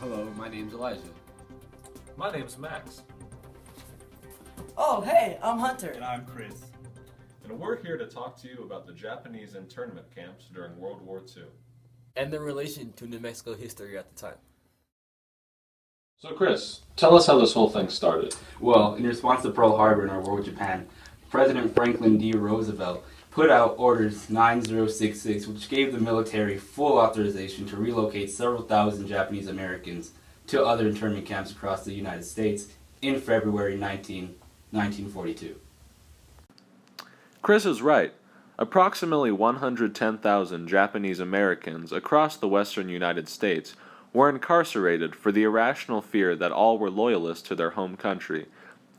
Hello, my name's Elijah. My name's Max. Oh, hey, I'm Hunter. And I'm Chris. And we're here to talk to you about the Japanese internment camps during World War II. And the relation to New Mexico history at the time. So Chris, tell us how this whole thing started. Well, in response to Pearl Harbor and our war with Japan, President Franklin D. Roosevelt put out Orders 9066, which gave the military full authorization to relocate several thousand Japanese Americans to other internment camps across the United States in February 1942. Chris is right. Approximately 110,000 Japanese Americans across the western United States were incarcerated for the irrational fear that all were loyalists to their home country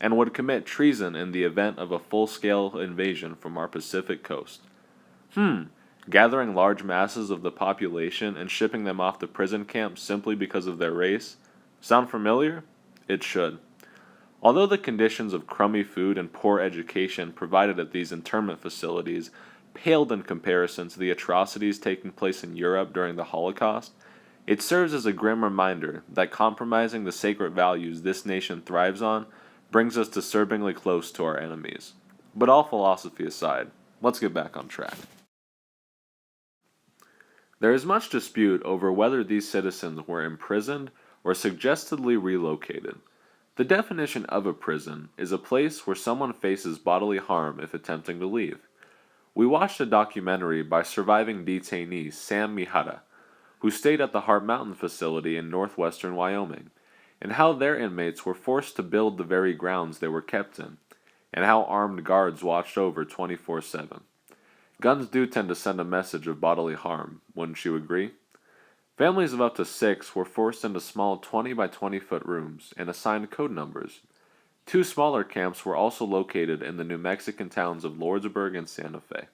and would commit treason in the event of a full-scale invasion from our Pacific coast. Gathering large masses of the population and shipping them off to prison camps simply because of their race? Sound familiar? It should. Although the conditions of crummy food and poor education provided at these internment facilities paled in comparison to the atrocities taking place in Europe during the Holocaust, it serves as a grim reminder that compromising the sacred values this nation thrives on brings us disturbingly close to our enemies. But all philosophy aside, let's get back on track. There is much dispute over whether these citizens were imprisoned or suggestedly relocated. The definition of a prison is a place where someone faces bodily harm if attempting to leave. We watched a documentary by surviving detainee Sam Mihara, who stayed at the Heart Mountain facility in northwestern Wyoming, and how their inmates were forced to build the very grounds they were kept in, and how armed guards watched over 24/7. Guns do tend to send a message of bodily harm, wouldn't you agree? Families of up to 6 were forced into small 20 by 20 foot rooms and assigned code numbers. 2 smaller camps were also located in the New Mexican towns of Lordsburg and Santa Fe.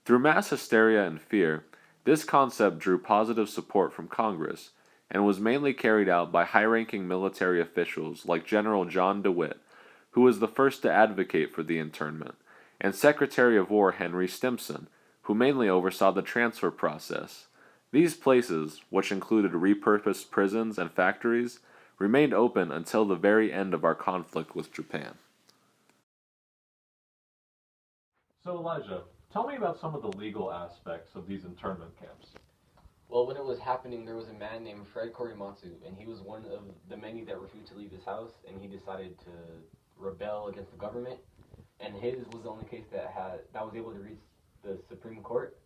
Through mass hysteria and fear, this concept drew positive support from Congress and was mainly carried out by high-ranking military officials like General John DeWitt, who was the first to advocate for the internment, and Secretary of War Henry Stimson, who mainly oversaw the transfer process. These places, which included repurposed prisons and factories, remained open until the very end of our conflict with Japan. So Elijah, tell me about some of the legal aspects of these internment camps. Well, when it was happening, there was a man named Fred Korimatsu, and he was one of the many that refused to leave his house, and he decided to rebel against the government. And his was the only case that was able to reach the Supreme Court.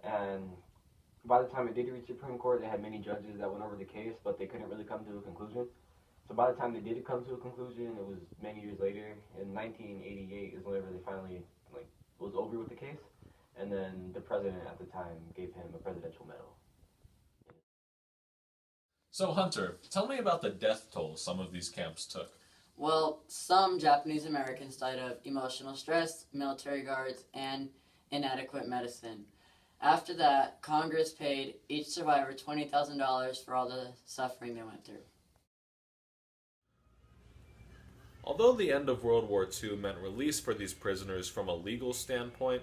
And by the time it did reach the Supreme Court, they had many judges that went over the case, but they couldn't really come to a conclusion. So by the time they did come to a conclusion, it was many years later. In 1988 is whenever they finally was over with the case, and then the president at the time gave him a presidential medal. So Hunter, tell me about the death toll some of these camps took. Well, some Japanese Americans died of emotional stress, military guards, and inadequate medicine. After that, Congress paid each survivor $20,000 for all the suffering they went through. Although the end of World War II meant release for these prisoners from a legal standpoint,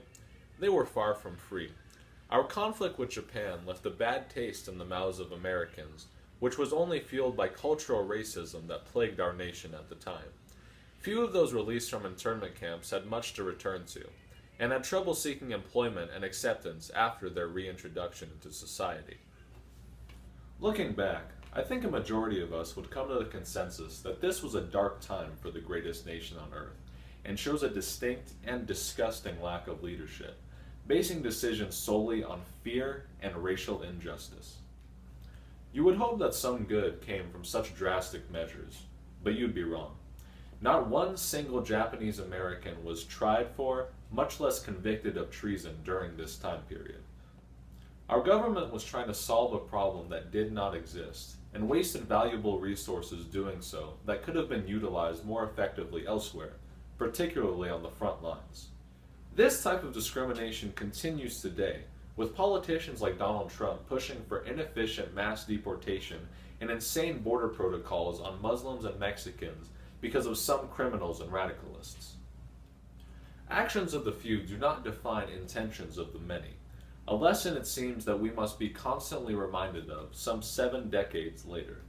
they were far from free. Our conflict with Japan left a bad taste in the mouths of Americans, which was only fueled by cultural racism that plagued our nation at the time. Few of those released from internment camps had much to return to, and had trouble seeking employment and acceptance after their reintroduction into society. Looking back, I think a majority of us would come to the consensus that this was a dark time for the greatest nation on earth, and shows a distinct and disgusting lack of leadership, basing decisions solely on fear and racial injustice. You would hope that some good came from such drastic measures, but you'd be wrong. Not one single Japanese American was tried for, much less convicted of treason during this time period. Our government was trying to solve a problem that did not exist, and wasted valuable resources doing so that could have been utilized more effectively elsewhere, particularly on the front lines. This type of discrimination continues today, with politicians like Donald Trump pushing for inefficient mass deportation and insane border protocols on Muslims and Mexicans because of some criminals and radicalists. Actions of the few do not define intentions of the many, a lesson it seems that we must be constantly reminded of some 7 decades later.